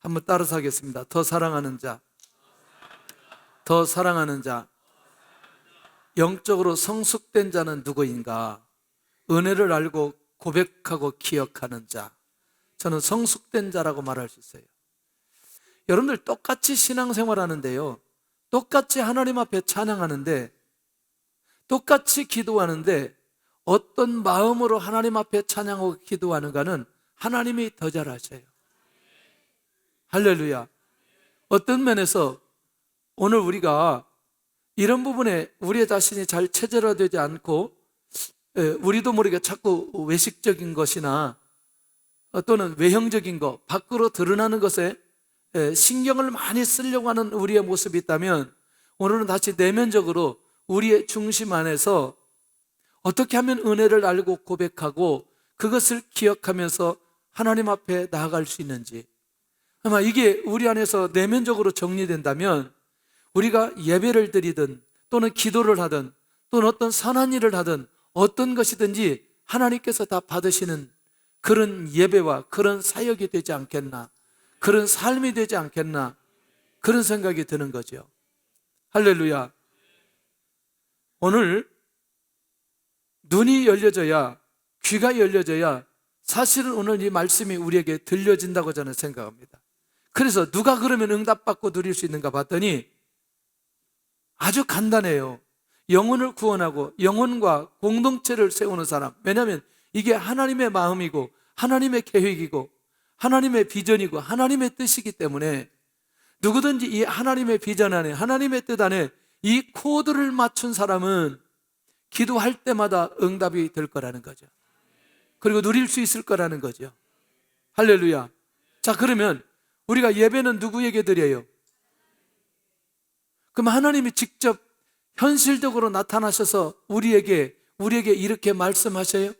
한번 따라서 하겠습니다. 더 사랑하는 자, 더 사랑하는 자. 영적으로 성숙된 자는 누구인가? 은혜를 알고 고백하고 기억하는 자. 저는 성숙된 자라고 말할 수 있어요. 여러분들 똑같이 신앙생활 하는데요, 똑같이 하나님 앞에 찬양하는데, 똑같이 기도하는데 어떤 마음으로 하나님 앞에 찬양하고 기도하는가는 하나님이 더 잘 아셔요. 할렐루야. 어떤 면에서 오늘 우리가 이런 부분에 우리의 자신이 잘 체질화되지 않고 우리도 모르게 자꾸 외식적인 것이나 또는 외형적인 것, 밖으로 드러나는 것에 신경을 많이 쓰려고 하는 우리의 모습이 있다면, 오늘은 다시 내면적으로 우리의 중심 안에서 어떻게 하면 은혜를 알고 고백하고 그것을 기억하면서 하나님 앞에 나아갈 수 있는지, 아마 이게 우리 안에서 내면적으로 정리된다면 우리가 예배를 드리든 또는 기도를 하든 또는 어떤 선한 일을 하든 어떤 것이든지 하나님께서 다 받으시는 그런 예배와 그런 사역이 되지 않겠나, 그런 삶이 되지 않겠나, 그런 생각이 드는 거죠. 할렐루야. 오늘 눈이 열려져야, 귀가 열려져야 사실은 오늘 이 말씀이 우리에게 들려진다고 저는 생각합니다. 그래서 누가 그러면 응답받고 누릴 수 있는가 봤더니 아주 간단해요. 영혼을 구원하고 영혼과 공동체를 세우는 사람. 왜냐하면 이게 하나님의 마음이고 하나님의 계획이고 하나님의 비전이고 하나님의 뜻이기 때문에 누구든지 이 하나님의 비전 안에, 하나님의 뜻 안에 이 코드를 맞춘 사람은 기도할 때마다 응답이 될 거라는 거죠. 그리고 누릴 수 있을 거라는 거죠. 할렐루야. 자, 그러면 우리가 예배는 누구에게 드려요? 그럼 하나님이 직접 현실적으로 나타나셔서 우리에게 이렇게 말씀하셔요?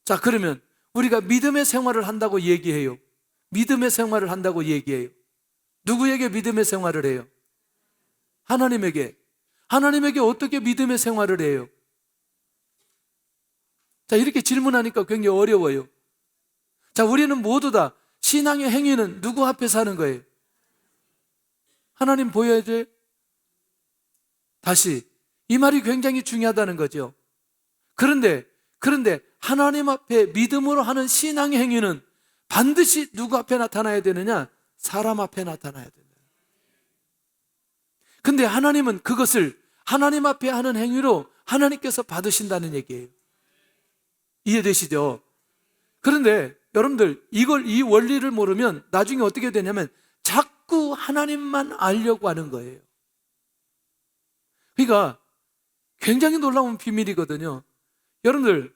자, 그러면 우리가 믿음의 생활을 한다고 얘기해요. 믿음의 생활을 한다고 얘기해요. 누구에게 믿음의 생활을 해요? 하나님에게. 하나님에게 어떻게 믿음의 생활을 해요? 자, 이렇게 질문하니까 굉장히 어려워요. 자, 우리는 모두 다 신앙의 행위는 누구 앞에서 하는 거예요? 하나님 보여야지. 다시, 이 말이 굉장히 중요하다는 거죠. 그런데 하나님 앞에 믿음으로 하는 신앙의 행위는 반드시 누구 앞에 나타나야 되느냐? 사람 앞에 나타나야 된다. 근데 하나님은 그것을 하나님 앞에 하는 행위로 하나님께서 받으신다는 얘기예요. 이해되시죠? 그런데 여러분들, 이 원리를 모르면 나중에 어떻게 되냐면 자꾸 하나님만 알려고 하는 거예요. 그러니까 굉장히 놀라운 비밀이거든요. 여러분들,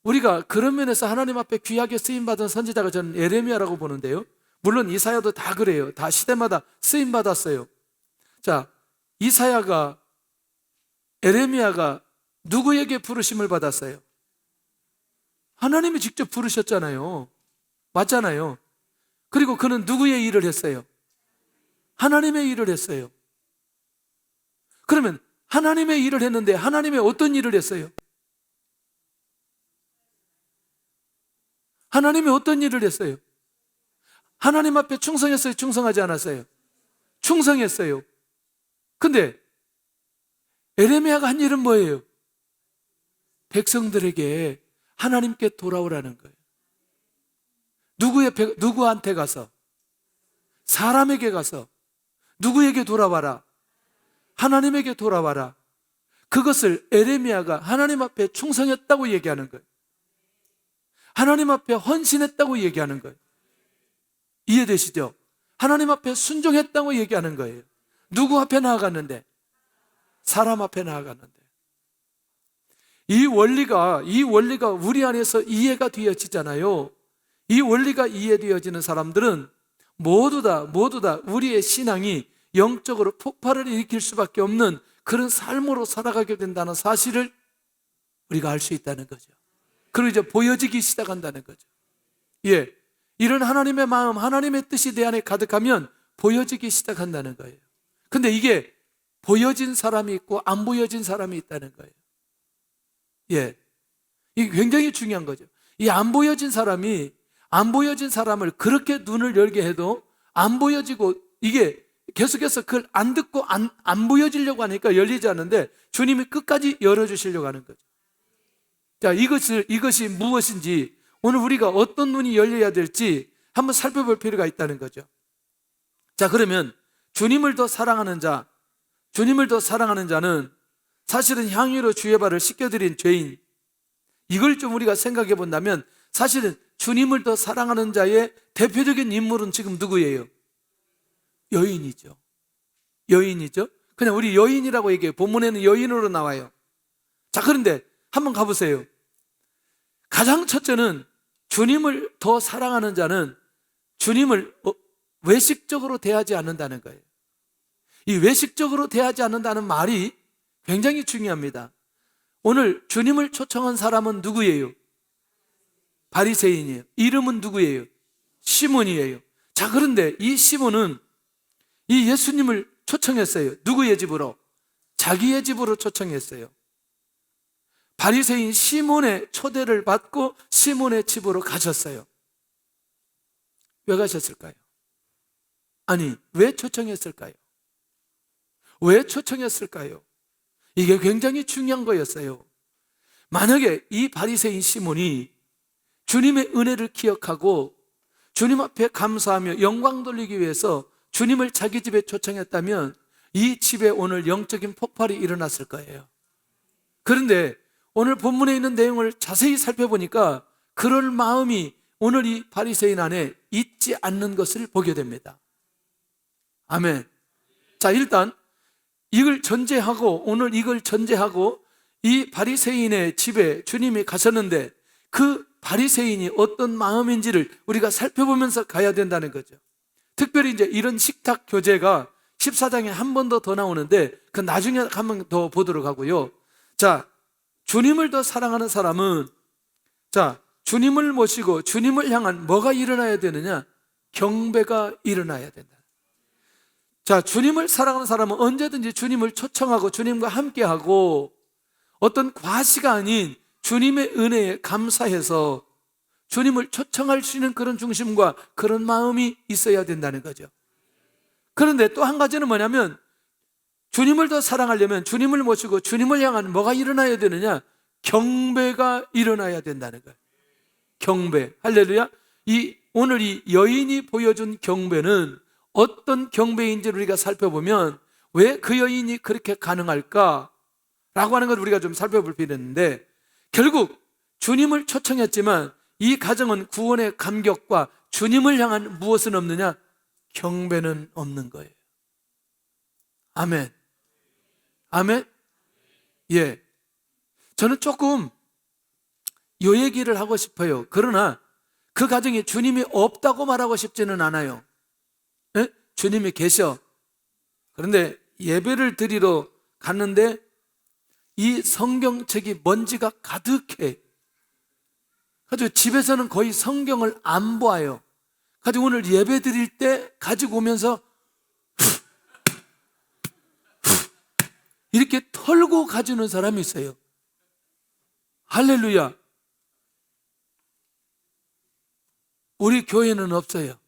우리가 그런 면에서 하나님 앞에 귀하게 쓰임받은 선지자가 저는 예레미야라고 보는데요, 물론 이사야도 다 그래요. 다 시대마다 쓰임받았어요. 자, 이사야가, 예레미야가 누구에게 부르심을 받았어요? 하나님이 직접 부르셨잖아요. 맞잖아요. 그리고 그는 누구의 일을 했어요? 하나님의 일을 했어요. 그러면 하나님의 일을 했는데 하나님의 어떤 일을 했어요? 하나님이 어떤 일을 했어요? 하나님 앞에 충성했어요? 충성하지 않았어요? 충성했어요. 근데 예레미야가 한 일은 뭐예요? 백성들에게 하나님께 돌아오라는 거예요. 누구한테 가서? 사람에게 가서. 누구에게 돌아와라? 하나님에게 돌아와라. 그것을 예레미야가 하나님 앞에 충성했다고 얘기하는 거예요. 하나님 앞에 헌신했다고 얘기하는 거예요. 이해되시죠? 하나님 앞에 순종했다고 얘기하는 거예요. 누구 앞에 나아갔는데? 사람 앞에 나아갔는데. 이 원리가 우리 안에서 이해가 되어지잖아요. 이 원리가 이해되어지는 사람들은 모두 다 우리의 신앙이 영적으로 폭발을 일으킬 수밖에 없는 그런 삶으로 살아가게 된다는 사실을 우리가 알 수 있다는 거죠. 그리고 이제 보여지기 시작한다는 거죠. 예, 이런 하나님의 마음, 하나님의 뜻이 내 안에 가득하면 보여지기 시작한다는 거예요. 근데 이게 보여진 사람이 있고 안 보여진 사람이 있다는 거예요. 예, 이게 굉장히 중요한 거죠. 이 안 보여진 사람이 안 보여진 사람을 그렇게 눈을 열게 해도 안 보여지고, 이게 계속해서 그걸 안 듣고 안 보여지려고 하니까 열리지 않는데 주님이 끝까지 열어주시려고 하는 거죠. 자, 이것이 무엇인지, 오늘 우리가 어떤 눈이 열려야 될지 한번 살펴볼 필요가 있다는 거죠. 자, 그러면 주님을 더 사랑하는 자는 사실은 향유로 주의 발을 씻겨드린 죄인, 이걸 좀 우리가 생각해 본다면 사실은 주님을 더 사랑하는 자의 대표적인 인물은 지금 누구예요? 여인이죠. 그냥 우리 여인이라고 얘기해요. 본문에는 여인으로 나와요. 자, 그런데 한번 가보세요. 가장 첫째는 주님을 더 사랑하는 자는 주님을 외식적으로 대하지 않는다는 거예요. 이 외식적으로 대하지 않는다는 말이 굉장히 중요합니다. 오늘 주님을 초청한 사람은 누구예요? 바리새인이에요. 이름은 누구예요? 시몬이에요. 자, 그런데 이 시몬은 이 예수님을 초청했어요. 누구의 집으로? 자기의 집으로 초청했어요. 바리새인 시몬의 초대를 받고 시몬의 집으로 가셨어요. 왜 가셨을까요? 아니, 왜 초청했을까요? 이게 굉장히 중요한 거였어요. 만약에 이 바리새인 시몬이 주님의 은혜를 기억하고 주님 앞에 감사하며 영광 돌리기 위해서 주님을 자기 집에 초청했다면 이 집에 오늘 영적인 폭발이 일어났을 거예요. 그런데 오늘 본문에 있는 내용을 자세히 살펴보니까 그럴 마음이 오늘 이 바리새인 안에 있지 않는 것을 보게 됩니다. 아멘. 자, 일단 이걸 전제하고 이 바리새인의 집에 주님이 가셨는데 그 바리새인이 어떤 마음인지를 우리가 살펴보면서 가야 된다는 거죠. 특별히 이제 이런 식탁 교제가 14장에 한 번 더 나오는데 그 나중에 한 번 더 보도록 하고요. 자, 주님을 더 사랑하는 사람은, 자, 주님을 모시고 주님을 향한 뭐가 일어나야 되느냐? 경배가 일어나야 된다. 자, 주님을 사랑하는 사람은 언제든지 주님을 초청하고 주님과 함께하고 어떤 과시가 아닌 주님의 은혜에 감사해서 주님을 초청할 수 있는 그런 중심과 그런 마음이 있어야 된다는 거죠. 그런데 또 한 가지는 뭐냐면 주님을 더 사랑하려면 주님을 모시고 주님을 향한 뭐가 일어나야 되느냐? 경배가 일어나야 된다는 거예요. 경배. 할렐루야. 오늘 이 여인이 보여준 경배는 어떤 경배인지를 우리가 살펴보면 왜 그 여인이 그렇게 가능할까? 라고 하는 걸 우리가 좀 살펴볼 필요가 있는데, 결국 주님을 초청했지만 이 가정은 구원의 감격과 주님을 향한 무엇은 없느냐? 경배는 없는 거예요. 아멘. 아멘. 예. 저는 조금 요 얘기를 하고 싶어요. 그러나 그 가정에 주님이 없다고 말하고 싶지는 않아요. 예? 주님이 계셔. 그런데 예배를 드리러 갔는데 이 성경책이 먼지가 가득해. 가지고 집에서는 거의 성경을 안 봐요. 가지고 오늘 예배 드릴 때 가지고 오면서 이렇게 털고 가주는 사람이 있어요. 할렐루야. 우리 교회는 없어요.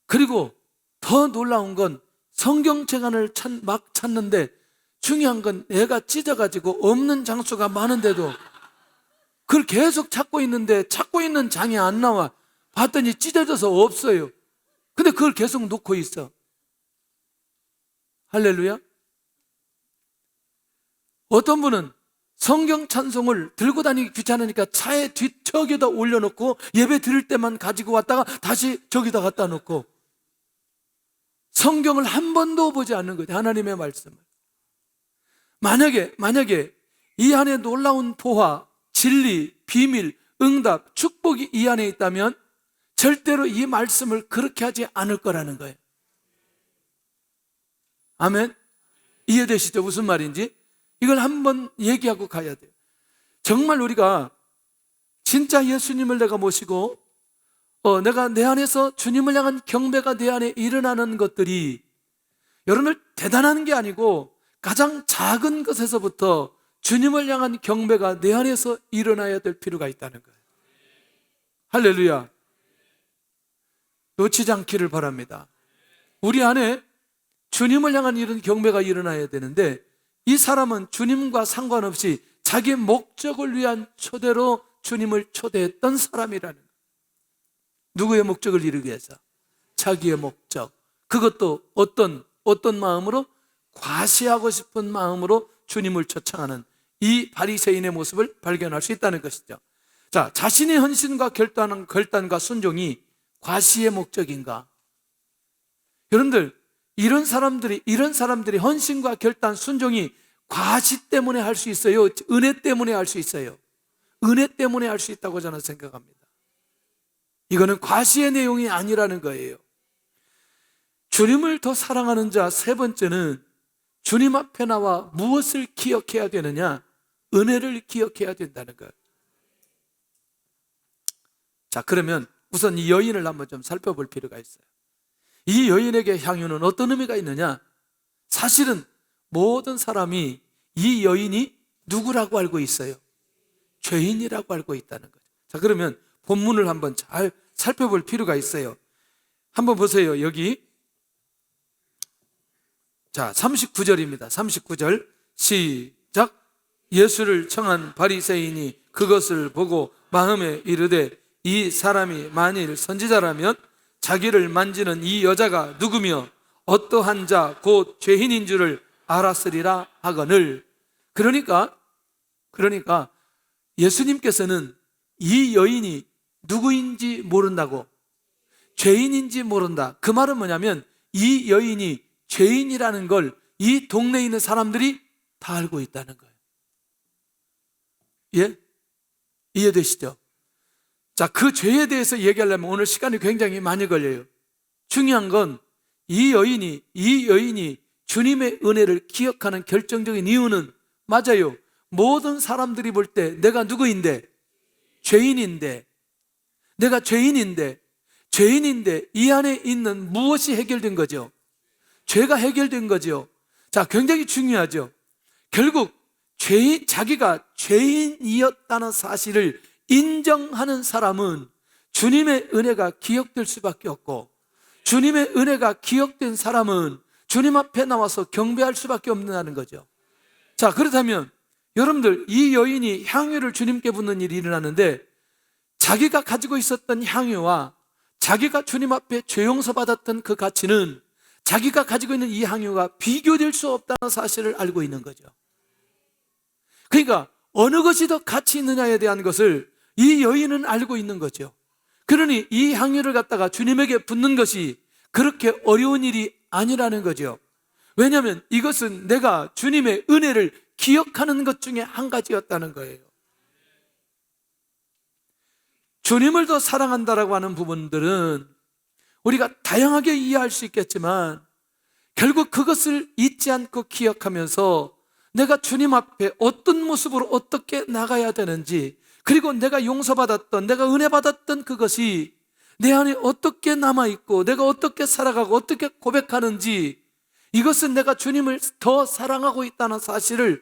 그리고 더 놀라운 건 성경책 안을 막 찾는데 중요한 건 애가 찢어가지고 없는 장수가 많은데도 그걸 계속 찾고 있는데 찾고 있는 장이 안 나와. 봤더니 찢어져서 없어요. 근데 그걸 계속 놓고 있어. 할렐루야. 어떤 분은 성경 찬송을 들고 다니기 귀찮으니까 차에 뒤척에다 올려놓고 예배 드릴 때만 가지고 왔다가 다시 저기다 갖다 놓고 성경을 한 번도 보지 않는 거예요. 하나님의 말씀을. 만약에 이 안에 놀라운 보화, 진리, 비밀, 응답, 축복이 이 안에 있다면 절대로 이 말씀을 그렇게 하지 않을 거라는 거예요. 아멘. 이해되시죠? 무슨 말인지? 이걸 한번 얘기하고 가야 돼요. 정말 우리가 진짜 예수님을 내가 모시고 내가 내 안에서 주님을 향한 경배가 내 안에 일어나는 것들이 여러분들 대단한 게 아니고 가장 작은 것에서부터 주님을 향한 경배가 내 안에서 일어나야 될 필요가 있다는 거예요. 할렐루야. 놓치지 않기를 바랍니다. 우리 안에 주님을 향한 이런 경배가 일어나야 되는데, 이 사람은 주님과 상관없이 자기 목적을 위한 초대로 주님을 초대했던 사람이라는 거예요. 누구의 목적을 이루기 위해서? 자기의 목적. 그것도 어떤 마음으로? 과시하고 싶은 마음으로 주님을 초청하는 이 바리새인의 모습을 발견할 수 있다는 것이죠. 자, 자신의 헌신과 결단과 순종이 과시의 목적인가? 여러분들, 이런 사람들이 헌신과 결단, 순종이 과시 때문에 할 수 있어요? 은혜 때문에 할 수 있어요? 은혜 때문에 할 수 있다고 저는 생각합니다. 이거는 과시의 내용이 아니라는 거예요. 주님을 더 사랑하는 자 세 번째는 주님 앞에 나와 무엇을 기억해야 되느냐? 은혜를 기억해야 된다는 거예요. 자, 그러면 우선 이 여인을 한번 좀 살펴볼 필요가 있어요. 이 여인에게 향유는 어떤 의미가 있느냐? 사실은 모든 사람이 이 여인이 누구라고 알고 있어요? 죄인이라고 알고 있다는 거죠. 자, 그러면 본문을 한번 잘 살펴볼 필요가 있어요. 한번 보세요. 여기 자, 39절입니다. 39절 시작. 예수를 청한 바리새인이 그것을 보고 마음에 이르되 이 사람이 만일 선지자라면 자기를 만지는 이 여자가 누구며 어떠한 자 곧 죄인인 줄을 알았으리라 하거늘. 그러니까 예수님께서는 이 여인이 누구인지 모른다고, 죄인인지 모른다. 그 말은 뭐냐면 이 여인이 죄인이라는 걸 이 동네에 있는 사람들이 다 알고 있다는 거예요. 예? 이해되시죠? 자, 그 죄에 대해서 얘기하려면 오늘 시간이 굉장히 많이 걸려요. 중요한 건 이 여인이 주님의 은혜를 기억하는 결정적인 이유는, 맞아요, 모든 사람들이 볼 때 내가 누구인데? 죄인인데, 내가 죄인인데 이 안에 있는 무엇이 해결된 거죠? 죄가 해결된 거죠. 자, 굉장히 중요하죠. 결국 자기가 죄인이었다는 사실을 인정하는 사람은 주님의 은혜가 기억될 수밖에 없고, 주님의 은혜가 기억된 사람은 주님 앞에 나와서 경배할 수밖에 없는 거죠. 자, 그렇다면 여러분들, 이 여인이 향유를 주님께 붓는 일이 일어나는데, 자기가 가지고 있었던 향유와 자기가 주님 앞에 죄 용서받았던 그 가치는 자기가 가지고 있는 이 향유가 비교될 수 없다는 사실을 알고 있는 거죠. 그러니까 어느 것이 더 가치 있느냐에 대한 것을 이 여인은 알고 있는 거죠. 그러니 이 향유를 갖다가 주님에게 붓는 것이 그렇게 어려운 일이 아니라는 거죠. 왜냐하면 이것은 내가 주님의 은혜를 기억하는 것 중에 한 가지였다는 거예요. 주님을 더 사랑한다라고 하는 부분들은 우리가 다양하게 이해할 수 있겠지만, 결국 그것을 잊지 않고 기억하면서 내가 주님 앞에 어떤 모습으로 어떻게 나가야 되는지, 그리고 내가 용서받았던, 내가 은혜 받았던 그것이 내 안에 어떻게 남아있고 내가 어떻게 살아가고 어떻게 고백하는지, 이것은 내가 주님을 더 사랑하고 있다는 사실을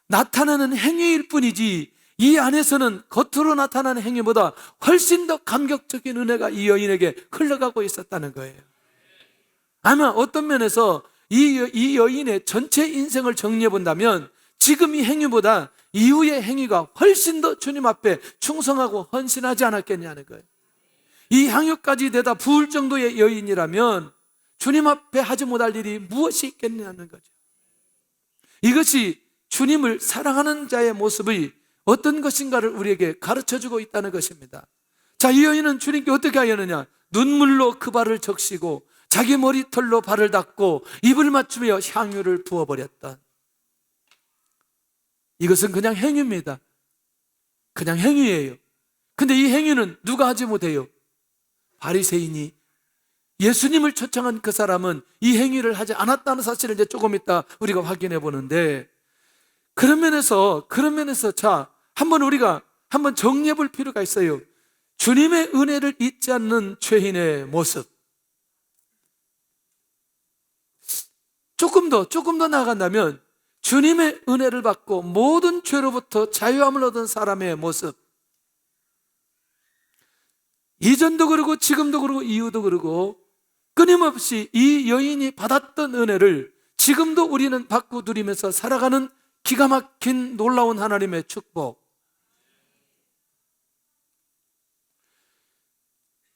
나타내는 행위일 뿐이지, 이 안에서는 겉으로 나타나는 행위보다 훨씬 더 감격적인 은혜가 이 여인에게 흘러가고 있었다는 거예요. 아마 어떤 면에서 이 여인의 전체 인생을 정리해 본다면 지금 이 행위보다 이후의 행위가 훨씬 더 주님 앞에 충성하고 헌신하지 않았겠냐는 거예요. 이 향유까지 내다 부을 정도의 여인이라면 주님 앞에 하지 못할 일이 무엇이 있겠냐는 거죠. 이것이 주님을 사랑하는 자의 모습의 어떤 것인가를 우리에게 가르쳐주고 있다는 것입니다. 자, 이 여인은 주님께 어떻게 하였느냐? 눈물로 그 발을 적시고 자기 머리털로 발을 닦고 입을 맞추며 향유를 부어버렸다. 이것은 그냥 행위입니다. 그냥 행위예요. 근데 이 행위는 누가 하지 못해요? 바리새인이. 예수님을 초청한 그 사람은 이 행위를 하지 않았다는 사실을 이제 조금 이따 우리가 확인해 보는데, 그런 면에서 자, 우리가 한번 정리해 볼 필요가 있어요. 주님의 은혜를 잊지 않는 죄인의 모습. 조금 더 나아간다면 주님의 은혜를 받고 모든 죄로부터 자유함을 얻은 사람의 모습. 이전도 그러고 지금도 그러고 이후도 그러고 끊임없이 이 여인이 받았던 은혜를 지금도 우리는 받고 누리면서 살아가는 기가 막힌 놀라운 하나님의 축복.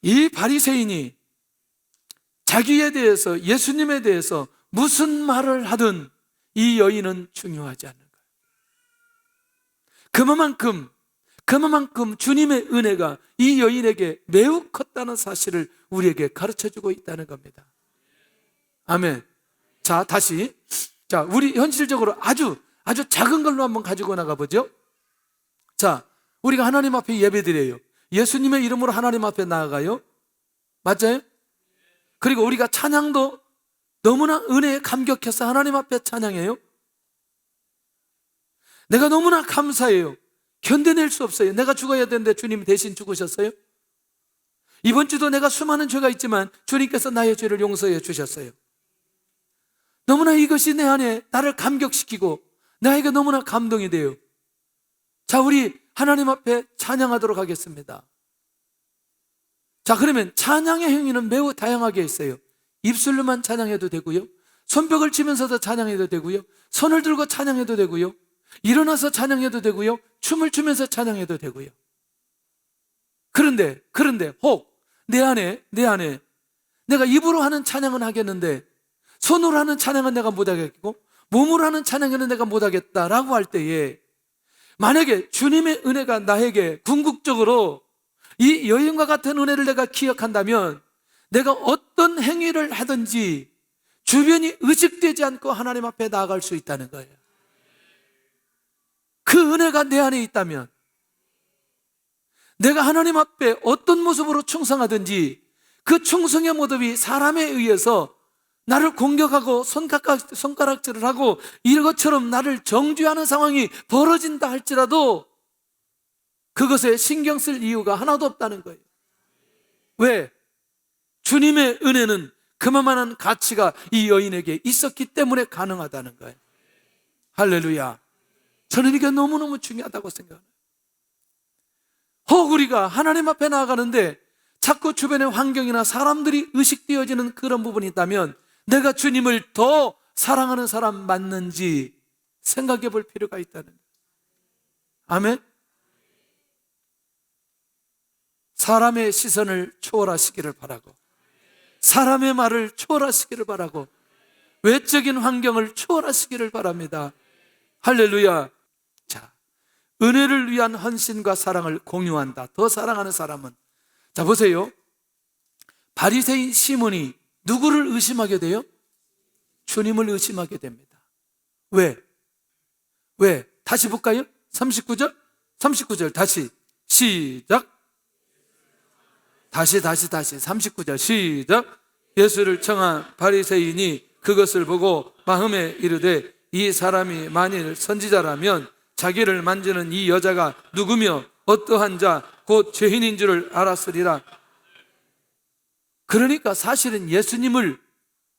이 바리새인이 자기에 대해서, 예수님에 대해서 무슨 말을 하든 이 여인은 중요하지 않는 거예요. 그만큼 주님의 은혜가 이 여인에게 매우 컸다는 사실을 우리에게 가르쳐주고 있다는 겁니다. 아멘. 자, 다시. 자, 우리 현실적으로 아주 작은 걸로 한번 가지고 나가보죠. 자, 우리가 하나님 앞에 예배드려요. 예수님의 이름으로 하나님 앞에 나아가요. 맞아요? 그리고 우리가 찬양도 너무나 은혜에 감격해서 하나님 앞에 찬양해요. 내가 너무나 감사해요. 견뎌낼 수 없어요. 내가 죽어야 되는데 주님 대신 죽으셨어요. 이번 주도 내가 수많은 죄가 있지만 주님께서 나의 죄를 용서해 주셨어요. 너무나 이것이 내 안에 나를 감격시키고 나에게 너무나 감동이 돼요. 자, 우리 하나님 앞에 찬양하도록 하겠습니다. 자, 그러면 찬양의 행위는 매우 다양하게 있어요. 입술로만 찬양해도 되고요, 손뼉을 치면서도 찬양해도 되고요, 손을 들고 찬양해도 되고요, 일어나서 찬양해도 되고요, 춤을 추면서 찬양해도 되고요. 그런데 혹 내 안에 내가 입으로 하는 찬양은 하겠는데 손으로 하는 찬양은 내가 못하겠고 몸으로 하는 찬양은 내가 못하겠다라고 할 때에, 만약에 주님의 은혜가 나에게 궁극적으로 이 여인과 같은 은혜를 내가 기억한다면 내가 어떤 행위를 하든지 주변이 의식되지 않고 하나님 앞에 나아갈 수 있다는 거예요. 그 은혜가 내 안에 있다면 내가 하나님 앞에 어떤 모습으로 충성하든지 그 충성의 모습이 사람에 의해서 나를 공격하고 손가락질을 하고 이것처럼 나를 정죄하는 상황이 벌어진다 할지라도 그것에 신경 쓸 이유가 하나도 없다는 거예요. 왜? 주님의 은혜는 그만한 가치가 이 여인에게 있었기 때문에 가능하다는 거예요. 할렐루야. 저는 이게 너무너무 중요하다고 생각해요. 혹 우리가 하나님 앞에 나아가는데 자꾸 주변의 환경이나 사람들이 의식되어지는 그런 부분이 있다면 내가 주님을 더 사랑하는 사람 맞는지 생각해 볼 필요가 있다는 거예요. 아멘. 사람의 시선을 초월하시기를 바라고, 사람의 말을 초월하시기를 바라고, 외적인 환경을 초월하시기를 바랍니다. 할렐루야. 자, 은혜를 위한 헌신과 사랑을 공유한다. 더 사랑하는 사람은, 자 보세요. 바리새인 시몬이 누구를 의심하게 돼요? 주님을 의심하게 됩니다. 왜? 다시 볼까요? 39절 다시 시작. 다시 39절 시작. 예수를 청한 바리새인이 그것을 보고 마음에 이르되 이 사람이 만일 선지자라면 자기를 만지는 이 여자가 누구며 어떠한 자 곧 죄인인 줄을 알았으리라. 그러니까 사실은 예수님을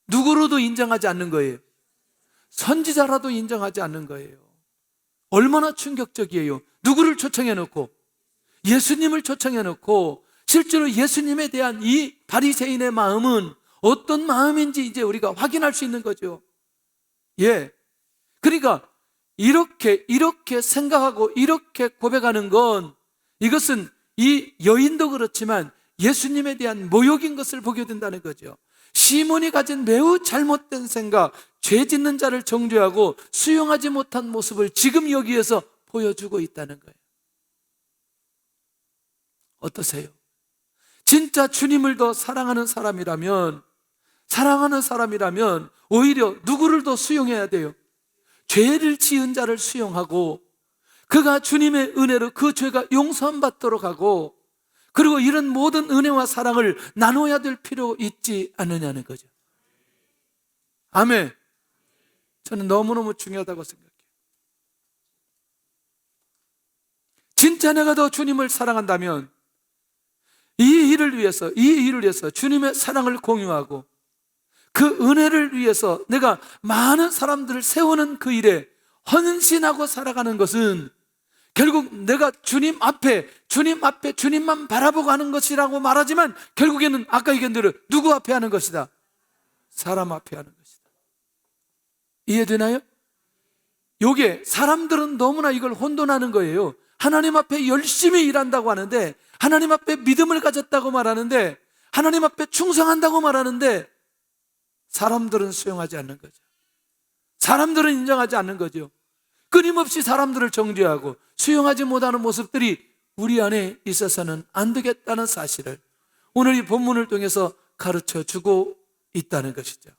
누구로도 인정하지 않는 거예요. 선지자라도 인정하지 않는 거예요. 얼마나 충격적이에요. 누구를 초청해놓고, 예수님을 초청해놓고 실제로 예수님에 대한 이 바리새인의 마음은 어떤 마음인지 이제 우리가 확인할 수 있는 거죠. 예. 그러니까 이렇게 생각하고 이렇게 고백하는 건, 이것은 이 여인도 그렇지만 예수님에 대한 모욕인 것을 보게 된다는 거죠. 시몬이 가진 매우 잘못된 생각, 죄 짓는 자를 정죄하고 수용하지 못한 모습을 지금 여기에서 보여주고 있다는 거예요. 어떠세요? 진짜 주님을 더 사랑하는 사람이라면 오히려 누구를 더 수용해야 돼요? 죄를 지은 자를 수용하고 그가 주님의 은혜로 그 죄가 용서함 받도록 하고, 그리고 이런 모든 은혜와 사랑을 나눠야 될 필요 있지 않느냐는 거죠. 아멘. 저는 너무너무 중요하다고 생각해요. 진짜 내가 더 주님을 사랑한다면 이 일을 위해서 주님의 사랑을 공유하고 그 은혜를 위해서 내가 많은 사람들을 세우는 그 일에 헌신하고 살아가는 것은 결국 내가 주님 앞에 주님만 바라보고 하는 것이라고 말하지만 결국에는 아까 얘기한 대로 누구 앞에 하는 것이다? 사람 앞에 하는 것이다. 이해되나요? 요게 사람들은 너무나 이걸 혼돈하는 거예요. 하나님 앞에 열심히 일한다고 하는데, 하나님 앞에 믿음을 가졌다고 말하는데, 하나님 앞에 충성한다고 말하는데 사람들은 수용하지 않는 거죠. 사람들은 인정하지 않는 거죠. 끊임없이 사람들을 정죄하고 수용하지 못하는 모습들이 우리 안에 있어서는 안 되겠다는 사실을 오늘 이 본문을 통해서 가르쳐 주고 있다는 것이죠.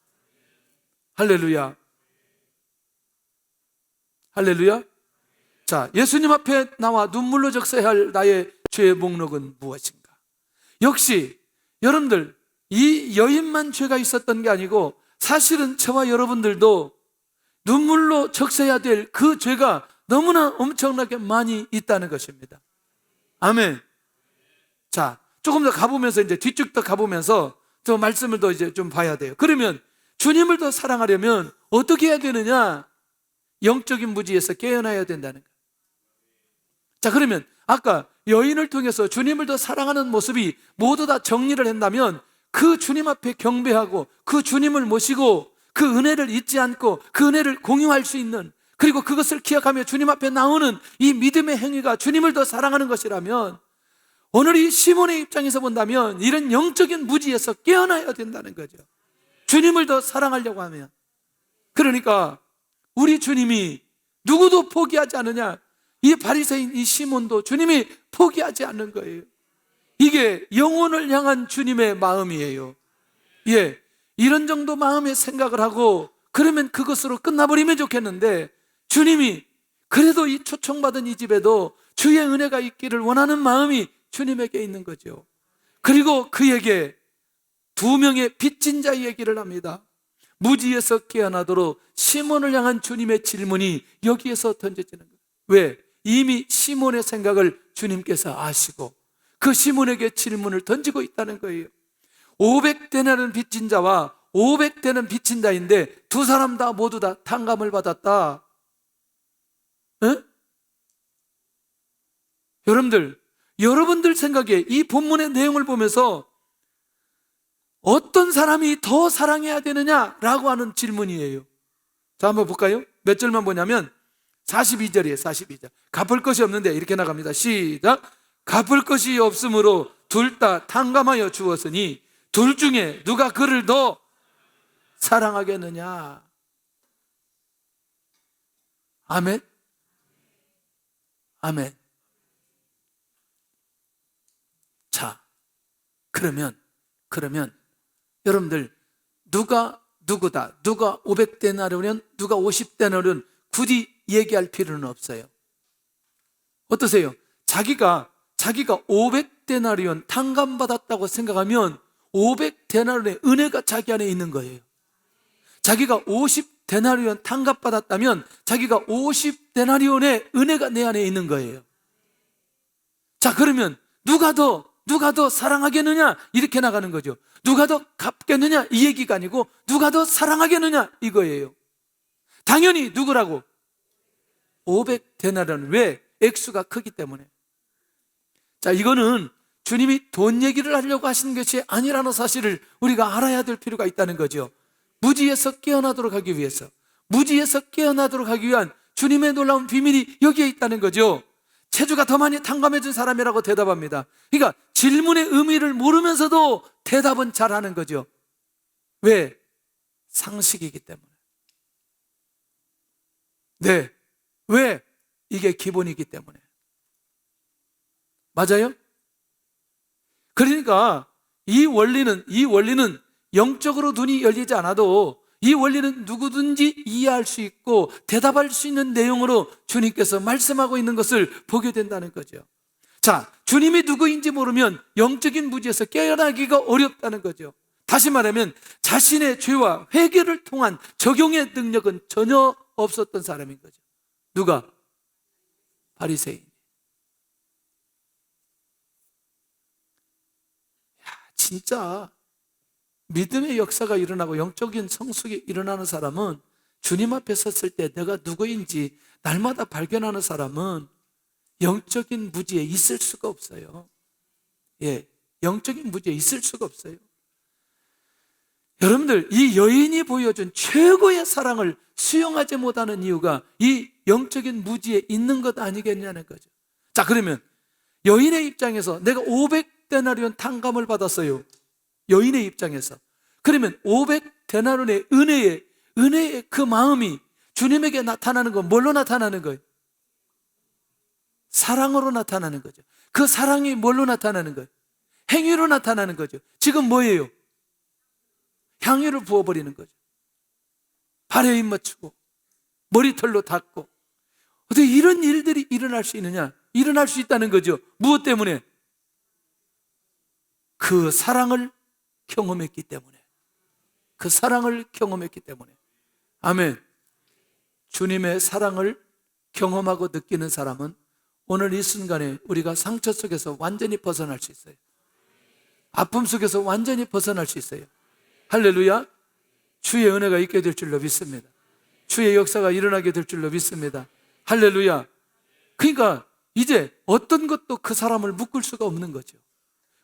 할렐루야. 할렐루야. 자, 예수님 앞에 나와 눈물로 적셔야 할 나의 죄의 목록은 무엇인가? 역시 여러분들, 이 여인만 죄가 있었던 게 아니고 사실은 저와 여러분들도 눈물로 적셔야 될 그 죄가 너무나 엄청나게 많이 있다는 것입니다. 아멘. 자, 조금 더 가보면서 이제 뒤쪽 더 가보면서 저 말씀을 더 이제 좀 봐야 돼요. 그러면 주님을 더 사랑하려면 어떻게 해야 되느냐? 영적인 무지에서 깨어나야 된다는 거예요. 자, 그러면 아까 여인을 통해서 주님을 더 사랑하는 모습이 모두 다 정리를 한다면 그 주님 앞에 경배하고 그 주님을 모시고 그 은혜를 잊지 않고 그 은혜를 공유할 수 있는, 그리고 그것을 기억하며 주님 앞에 나오는 이 믿음의 행위가 주님을 더 사랑하는 것이라면 오늘 이 시몬의 입장에서 본다면 이런 영적인 무지에서 깨어나야 된다는 거죠. 주님을 더 사랑하려고 하면. 그러니까 우리 주님이 누구도 포기하지 않느냐, 이 바리새인 이 시몬도 주님이 포기하지 않는 거예요. 이게 영혼을 향한 주님의 마음이에요. 예, 이런 정도 마음의 생각을 하고 그러면 그것으로 끝나버리면 좋겠는데, 주님이 그래도 이 초청받은 이 집에도 주의 은혜가 있기를 원하는 마음이 주님에게 있는 거죠. 그리고 그에게 두 명의 빚진 자의 얘기를 합니다. 무지에서 깨어나도록 시몬을 향한 주님의 질문이 여기에서 던져지는 거예요. 왜? 이미 시몬의 생각을 주님께서 아시고 그 시몬에게 질문을 던지고 있다는 거예요. 500대나리온 빚진 자와 500대는 빚진 자인데 두 사람 다 모두 다 탕감을 받았다. 에? 여러분들 생각에 이 본문의 내용을 보면서 어떤 사람이 더 사랑해야 되느냐라고 하는 질문이에요. 자, 한번 볼까요? 몇 절만 보냐면 42절이에요. 42절. 갚을 것이 없는데 이렇게 나갑니다. 시작. 갚을 것이 없으므로 둘 다 탕감하여 주었으니 둘 중에 누가 그를 더 사랑하겠느냐? 아멘. 아멘. 자, 그러면 여러분들 누가 누구다, 누가 500데나리온, 누가 50데나리온 굳이 얘기할 필요는 없어요. 어떠세요? 자기가 500데나리온 탕감받았다고 생각하면 500데나리온의 은혜가 자기 안에 있는 거예요. 자기가 50데나리온 탕감받았다면 자기가 50데나리온의 은혜가 내 안에 있는 거예요. 자, 그러면 누가 더 사랑하겠느냐? 이렇게 나가는 거죠. 누가 더 갚겠느냐? 이 얘기가 아니고 누가 더 사랑하겠느냐? 이거예요. 당연히 누구라고? 500데나리온. 왜? 액수가 크기 때문에. 자, 이거는 주님이 돈 얘기를 하려고 하시는 것이 아니라는 사실을 우리가 알아야 될 필요가 있다는 거죠. 무지에서 깨어나도록 하기 위해서, 무지에서 깨어나도록 하기 위한 주님의 놀라운 비밀이 여기에 있다는 거죠. 체주가 더 많이 탕감해 준 사람이라고 대답합니다. 그러니까 질문의 의미를 모르면서도 대답은 잘하는 거죠. 왜? 상식이기 때문에. 네. 왜? 이게 기본이기 때문에. 맞아요? 그러니까 이 원리는 영적으로 눈이 열리지 않아도 이 원리는 누구든지 이해할 수 있고 대답할 수 있는 내용으로 주님께서 말씀하고 있는 것을 보게 된다는 거죠. 자, 주님이 누구인지 모르면 영적인 무지에서 깨어나기가 어렵다는 거죠. 다시 말하면 자신의 죄와 회개를 통한 적용의 능력은 전혀 없었던 사람인 거죠. 누가? 바리새인. 진짜 믿음의 역사가 일어나고 영적인 성숙이 일어나는 사람은, 주님 앞에 섰을 때 내가 누구인지 날마다 발견하는 사람은 영적인 무지에 있을 수가 없어요. 예, 영적인 무지에 있을 수가 없어요. 여러분들, 이 여인이 보여준 최고의 사랑을 수용하지 못하는 이유가 이 영적인 무지에 있는 것 아니겠냐는 거죠. 자, 그러면 여인의 입장에서 내가 500데나리온 탕감을 받았어요. 여인의 입장에서. 그러면 500데나리온의 은혜의 그 마음이 주님에게 나타나는 건 뭘로 나타나는 거예요? 사랑으로 나타나는 거죠. 그 사랑이 뭘로 나타나는 거예요? 행위로 나타나는 거죠. 지금 뭐예요? 향유를 부어버리는 거죠. 발에 입 맞추고 머리털로 닦고. 어떻게 이런 일들이 일어날 수 있느냐? 일어날 수 있다는 거죠. 무엇 때문에? 그 사랑을 경험했기 때문에. 그 사랑을 경험했기 때문에. 아멘. 주님의 사랑을 경험하고 느끼는 사람은 오늘 이 순간에 우리가 상처 속에서 완전히 벗어날 수 있어요. 아픔 속에서 완전히 벗어날 수 있어요. 할렐루야. 주의 은혜가 있게 될 줄로 믿습니다. 주의 역사가 일어나게 될 줄로 믿습니다. 할렐루야. 그러니까 이제 어떤 것도 그 사람을 묶을 수가 없는 거죠.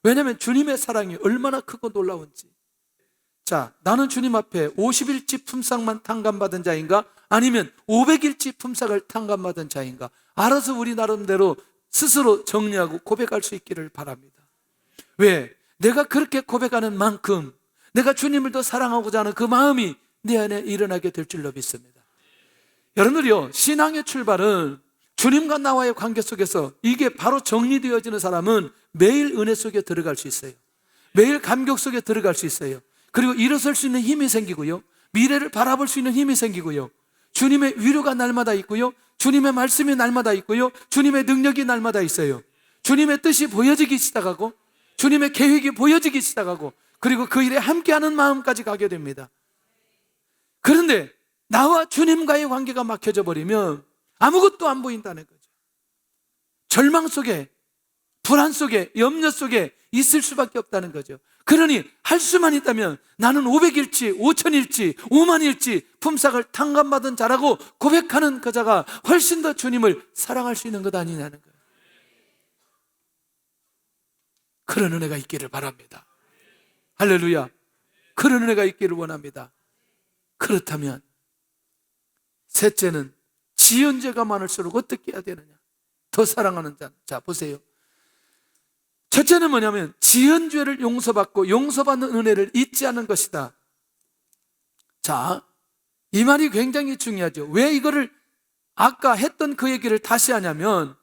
왜냐하면 주님의 사랑이 얼마나 크고 놀라운지. 자, 나는 주님 앞에 50일치 품삯만 탕감받은 자인가? 아니면 500일치 품삯을 탕감받은 자인가? 알아서 우리 나름대로 스스로 정리하고 고백할 수 있기를 바랍니다. 왜? 내가 그렇게 고백하는 만큼 내가 주님을 더 사랑하고자 하는 그 마음이 내 안에 일어나게 될 줄로 믿습니다. 여러분들이요, 신앙의 출발은 주님과 나와의 관계 속에서 이게 바로 정리되어지는 사람은 매일 은혜 속에 들어갈 수 있어요. 매일 감격 속에 들어갈 수 있어요. 그리고 일어설 수 있는 힘이 생기고요, 미래를 바라볼 수 있는 힘이 생기고요, 주님의 위로가 날마다 있고요, 주님의 말씀이 날마다 있고요, 주님의 능력이 날마다 있어요. 주님의 뜻이 보여지기 시작하고 주님의 계획이 보여지기 시작하고 그리고 그 일에 함께하는 마음까지 가게 됩니다. 그런데 나와 주님과의 관계가 막혀져 버리면 아무것도 안 보인다는 거죠. 절망 속에, 불안 속에, 염려 속에 있을 수밖에 없다는 거죠. 그러니 할 수만 있다면 나는 500일치, 5000일치, 5만일치 품삯을 탕감받은 자라고 고백하는 그 자가 훨씬 더 주님을 사랑할 수 있는 것 아니냐는 거예요. 그런 은혜가 있기를 바랍니다. 할렐루야. 그런 은혜가 있기를 원합니다. 그렇다면 셋째는 지연죄가 많을수록 어떻게 해야 되느냐? 더 사랑하는 자. 자, 보세요. 첫째는 뭐냐면 지연죄를 용서받고 용서받는 은혜를 잊지 않는 것이다. 자, 이 말이 굉장히 중요하죠. 왜 이거를 아까 했던 그 얘기를 다시 하냐면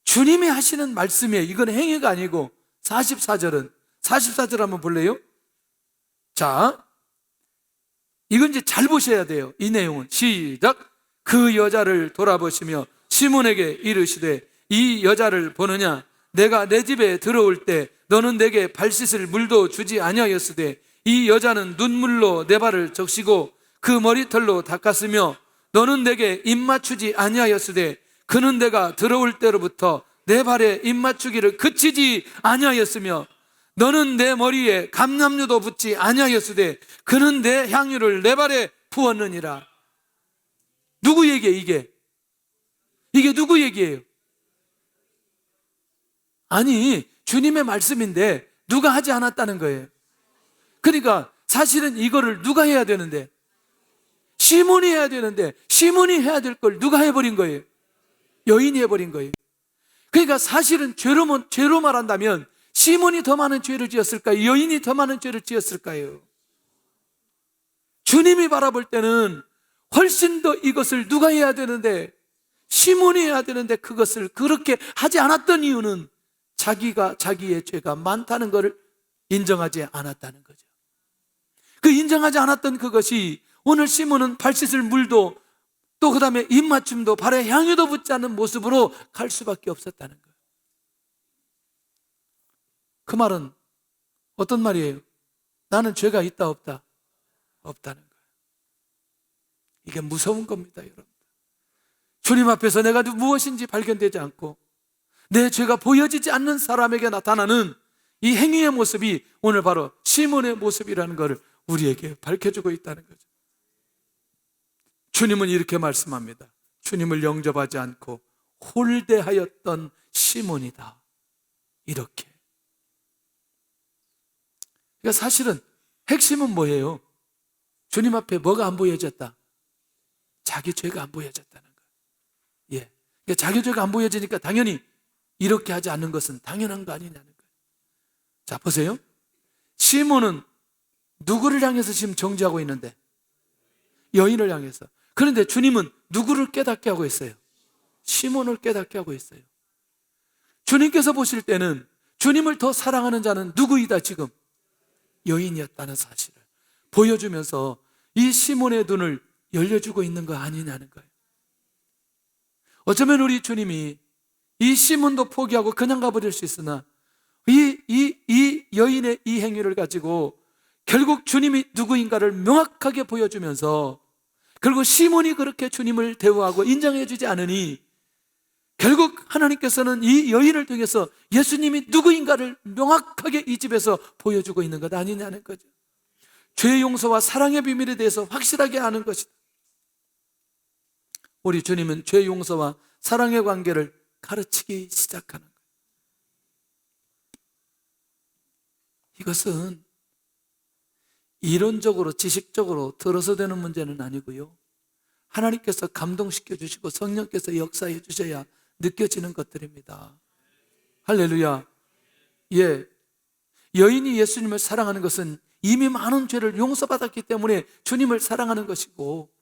주님이 하시는 말씀이에요. 이건 행위가 아니고 44절 한번 볼래요? 자, 이건 이제 잘 보셔야 돼요. 이 내용은 시작. 그 여자를 돌아보시며 시몬에게 이르시되 이 여자를 보느냐? 내가 내 집에 들어올 때 너는 내게 발 씻을 물도 주지 아니하였으되 이 여자는 눈물로 내 발을 적시고 그 머리털로 닦았으며 너는 내게 입 맞추지 아니하였으되 그는 내가 들어올 때로부터 내 발에 입 맞추기를 그치지 아니하였으며 너는 내 머리에 감람류도 붓지 아니하였으되 그는 내 향유를 내 발에 부었느니라. 누구 얘기예요 이게? 이게 누구 얘기예요? 아니, 주님의 말씀인데 누가 하지 않았다는 거예요. 그러니까 사실은 이거를 누가 해야 되는데? 시몬이 해야 되는데 시몬이 해야 될 걸 누가 해버린 거예요? 여인이 해버린 거예요. 그러니까 사실은 죄로 말한다면 시몬이 더 많은 죄를 지었을까요? 여인이 더 많은 죄를 지었을까요? 주님이 바라볼 때는 훨씬 더 이것을 누가 해야 되는데 시몬이 해야 되는데 그것을 그렇게 하지 않았던 이유는 자기가 자기의 죄가 많다는 것을 인정하지 않았다는 거죠. 그 인정하지 않았던 그것이 오늘 시몬은 발 씻을 물도 또 그 다음에 입맞춤도 발에 향유도 붙지 않는 모습으로 갈 수밖에 없었다는 거예요. 그 말은 어떤 말이에요? 나는 죄가 있다 없다? 없다는 거예요. 이게 무서운 겁니다, 여러분. 주님 앞에서 내가 무엇인지 발견되지 않고 내 죄가 보여지지 않는 사람에게 나타나는 이 행위의 모습이 오늘 바로 시몬의 모습이라는 것을 우리에게 밝혀주고 있다는 거죠. 주님은 이렇게 말씀합니다. 주님을 영접하지 않고 홀대하였던 시몬이다. 이렇게. 그러니까 사실은 핵심은 뭐예요? 주님 앞에 뭐가 안 보여졌다? 자기 죄가 안 보여졌다는 거예요. 예. 그러니까 자기 죄가 안 보여지니까 당연히 이렇게 하지 않는 것은 당연한 거 아니냐는 거예요. 자, 보세요. 시몬은 누구를 향해서 지금 정죄하고 있는데? 여인을 향해서. 그런데 주님은 누구를 깨닫게 하고 있어요? 시몬을 깨닫게 하고 있어요. 주님께서 보실 때는 주님을 더 사랑하는 자는 누구이다 지금? 여인이었다는 사실을 보여주면서 이 시몬의 눈을 열려주고 있는 거 아니냐는 거예요. 어쩌면 우리 주님이 이 시몬도 포기하고 그냥 가버릴 수 있으나 이 여인의 이 행위를 가지고 결국 주님이 누구인가를 명확하게 보여주면서, 그리고 시몬이 그렇게 주님을 대우하고 인정해 주지 않으니 결국 하나님께서는 이 여인을 통해서 예수님이 누구인가를 명확하게 이 집에서 보여주고 있는 것 아니냐는 거죠. 죄 용서와 사랑의 비밀에 대해서 확실하게 아는 것이다. 우리 주님은 죄 용서와 사랑의 관계를 가르치기 시작하는 거예요. 이것은 이론적으로 지식적으로 들어서 되는 문제는 아니고요, 하나님께서 감동시켜 주시고 성령께서 역사해 주셔야 느껴지는 것들입니다. 할렐루야. 예. 여인이 예수님을 사랑하는 것은 이미 많은 죄를 용서받았기 때문에 주님을 사랑하는 것이고,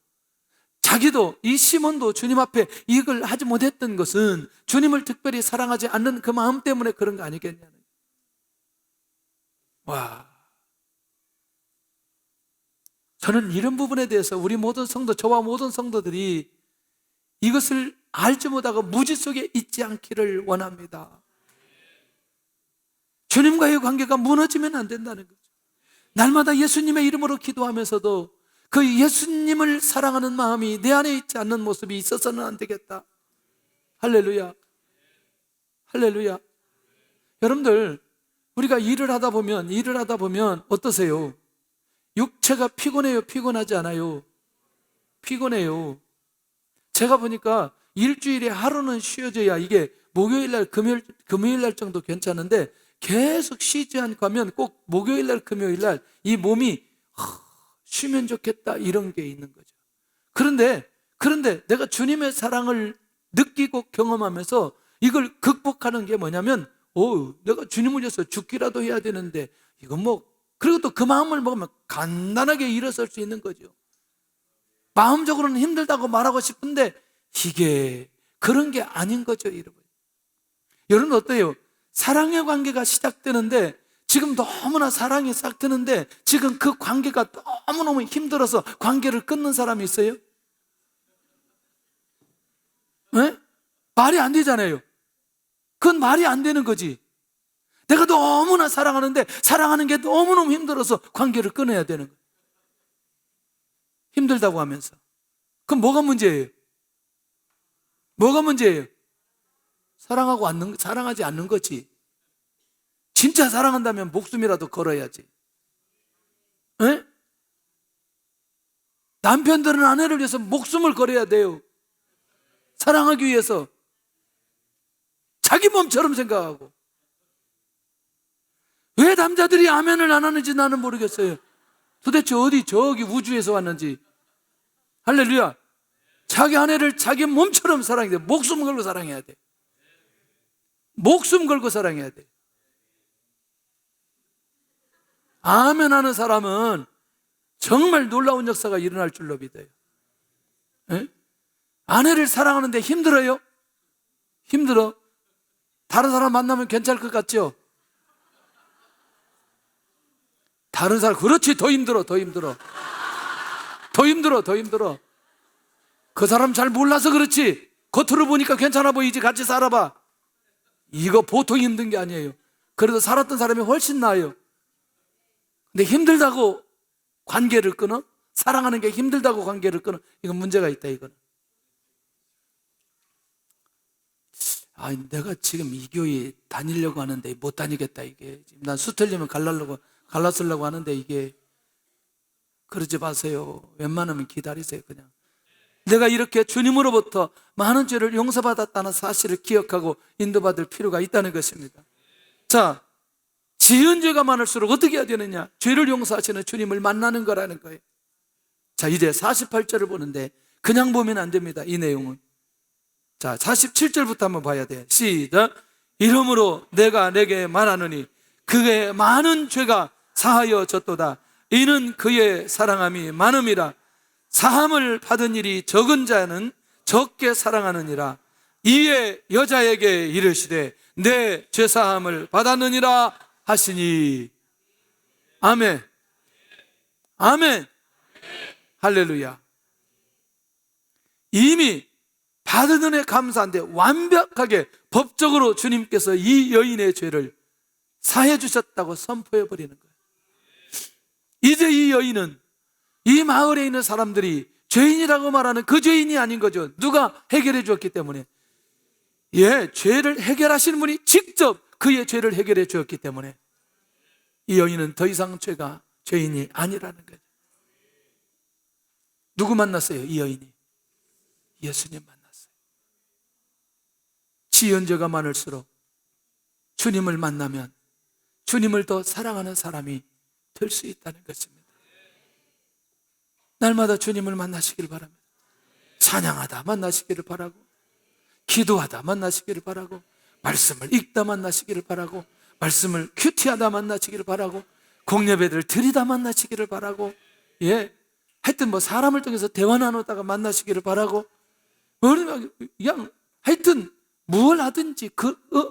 자기도, 이 시몬도 주님 앞에 이걸 하지 못했던 것은 주님을 특별히 사랑하지 않는 그 마음 때문에 그런 거 아니겠냐는. 와. 저는 이런 부분에 대해서 우리 모든 성도, 저와 모든 성도들이 이것을 알지 못하고 무지 속에 있지 않기를 원합니다. 주님과의 관계가 무너지면 안 된다는 거죠. 날마다 예수님의 이름으로 기도하면서도 그 예수님을 사랑하는 마음이 내 안에 있지 않는 모습이 있어서는 안 되겠다. 할렐루야. 할렐루야. 여러분들, 우리가 일을 하다 보면 어떠세요? 육체가 피곤해요? 피곤하지 않아요? 피곤해요. 제가 보니까 일주일에 하루는 쉬어져야 이게 목요일날, 금요일날 정도 괜찮은데 계속 쉬지 않고 하면 꼭 목요일날, 금요일날 이 몸이 쉬면 좋겠다 이런 게 있는 거죠. 그런데 내가 주님의 사랑을 느끼고 경험하면서 이걸 극복하는 게 뭐냐면, 내가 주님을 위해서 죽기라도 해야 되는데 이건 그리고 또 그 마음을 먹으면 간단하게 일어설 수 있는 거죠. 마음적으로는 힘들다고 말하고 싶은데 이게 그런 게 아닌 거죠, 여러분. 여러분 어때요? 사랑의 관계가 시작되는데 지금 너무나 사랑이 싹 트는데 지금 그 관계가 너무너무 힘들어서 관계를 끊는 사람이 있어요? 네? 말이 안 되잖아요. 그건 말이 안 되는 거지. 내가 너무나 사랑하는데 사랑하는 게 너무너무 힘들어서 관계를 끊어야 되는 거예요. 힘들다고 하면서. 그럼 뭐가 문제예요? 뭐가 문제예요? 사랑하지 않는 거지. 진짜 사랑한다면 목숨이라도 걸어야지. 에? 남편들은 아내를 위해서 목숨을 걸어야 돼요. 사랑하기 위해서. 자기 몸처럼 생각하고. 왜 남자들이 아멘을 안 하는지 나는 모르겠어요. 도대체 저기 우주에서 왔는지. 할렐루야. 자기 아내를 자기 몸처럼 사랑해야 돼. 목숨 걸고 사랑해야 돼. 목숨 걸고 사랑해야 돼. 아멘 하는 사람은 정말 놀라운 역사가 일어날 줄로 믿어요. 에? 아내를 사랑하는데 힘들어요? 힘들어. 다른 사람 만나면 괜찮을 것 같죠? 다른 사람, 그렇지, 더 힘들어. 그 사람 잘 몰라서 그렇지. 겉으로 보니까 괜찮아 보이지. 같이 살아봐. 이거 보통 힘든 게 아니에요. 그래도 살았던 사람이 훨씬 나아요. 근데 힘들다고 관계를 끊어? 사랑하는 게 힘들다고 관계를 끊어? 이건 문제가 있다, 이거는. 내가 지금 이 교회 다니려고 하는데 못 다니겠다, 이게. 난 수틀리면 갈라쓰려고 하는데 이게. 그러지 마세요. 웬만하면 기다리세요, 그냥. 내가 이렇게 주님으로부터 많은 죄를 용서받았다는 사실을 기억하고 인도받을 필요가 있다는 것입니다. 자, 지은 죄가 많을수록 어떻게 해야 되느냐? 죄를 용서하시는 주님을 만나는 거라는 거예요. 자, 이제 48절을 보는데 그냥 보면 안 됩니다. 이 내용은. 자, 47절부터 한번 봐야 돼요. 시작. 이러므로 내가 내게 말하노니 그의 많은 죄가 사하여졌도다. 이는 그의 사랑함이 많음이라. 사함을 받은 일이 적은 자는 적게 사랑하느니라. 이에 여자에게 이르시되 내 죄사함을 받았느니라 하시니. 아멘. 아멘. 할렐루야. 이미 받은 은혜 감사한데 완벽하게 법적으로 주님께서 이 여인의 죄를 사해 주셨다고 선포해 버리는 거예요. 이제 이 여인은 이 마을에 있는 사람들이 죄인이라고 말하는 그 죄인이 아닌 거죠. 누가 해결해 주었기 때문에. 예, 죄를 해결하시는 분이 직접 그의 죄를 해결해 주었기 때문에 이 여인은 더 이상 죄인이 아니라는 거죠. 누구 만났어요? 이 여인이 예수님 만났어요. 지은 죄가 많을수록 주님을 만나면 주님을 더 사랑하는 사람이 될 수 있다는 것입니다. 날마다 주님을 만나시기를 바랍니다. 찬양하다 만나시기를 바라고, 기도하다 만나시기를 바라고, 말씀을 읽다 만나시기를 바라고, 말씀을 큐티하다 만나시기를 바라고, 공예배를 드리다 만나시기를 바라고, 예, 하여튼 뭐 사람을 통해서 대화 나누다가 만나시기를 바라고, 그냥 하여튼 무엇을 하든지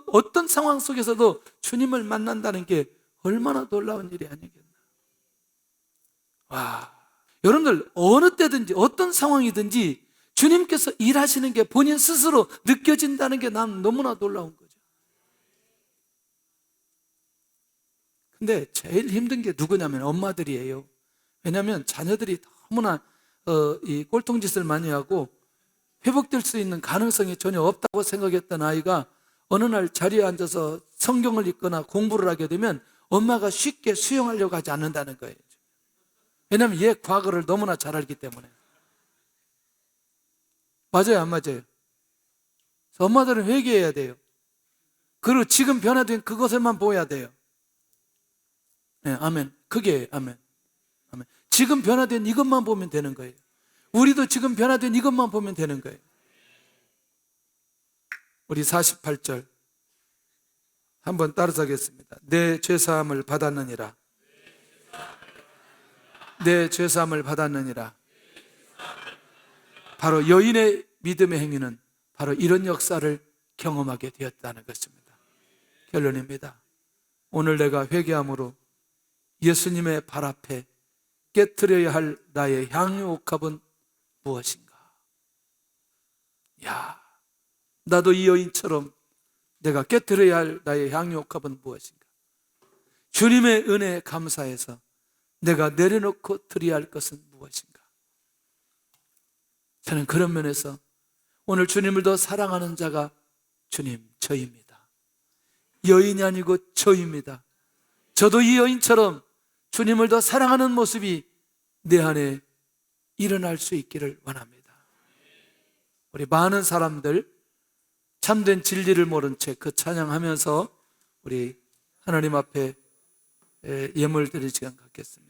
어떤 상황 속에서도 주님을 만난다는 게 얼마나 놀라운 일이 아니겠나. 와, 여러분들 어느 때든지 어떤 상황이든지 주님께서 일하시는 게 본인 스스로 느껴진다는 게 난 너무나 놀라운 거죠. 근데 제일 힘든 게 누구냐면 엄마들이에요. 왜냐하면 자녀들이 너무나 이 꼴통짓을 많이 하고 회복될 수 있는 가능성이 전혀 없다고 생각했던 아이가 어느 날 자리에 앉아서 성경을 읽거나 공부를 하게 되면 엄마가 쉽게 수용하려고 하지 않는다는 거예요. 왜냐하면 얘 과거를 너무나 잘 알기 때문에. 맞아요, 안 맞아요? 엄마들은 회개해야 돼요. 그리고 지금 변화된 그것을만 보여야 돼요. 네, 아멘. 그게 아멘. 아멘. 지금 변화된 이것만 보면 되는 거예요. 우리도 지금 변화된 이것만 보면 되는 거예요. 우리 48절 한번 따라서 하겠습니다. 내 죄사함을 받았느니라. 내 죄사함을 받았느니라. 바로 여인의 믿음의 행위는 바로 이런 역사를 경험하게 되었다는 것입니다. 결론입니다. 오늘 내가 회개함으로 예수님의 발 앞에 깨트려야 할 나의 향유옥합은 무엇인가? 야, 나도 이 여인처럼 내가 깨트려야 할 나의 향유옥합은 무엇인가? 주님의 은혜에 감사해서 내가 내려놓고 드려야 할 것은 무엇인가? 저는 그런 면에서 오늘 주님을 더 사랑하는 자가 주님, 저입니다. 여인이 아니고 저입니다. 저도 이 여인처럼 주님을 더 사랑하는 모습이 내 안에 일어날 수 있기를 원합니다. 우리 많은 사람들 참된 진리를 모른 채 그 찬양하면서 우리 하나님 앞에 예물 드릴 시간 갖겠습니다.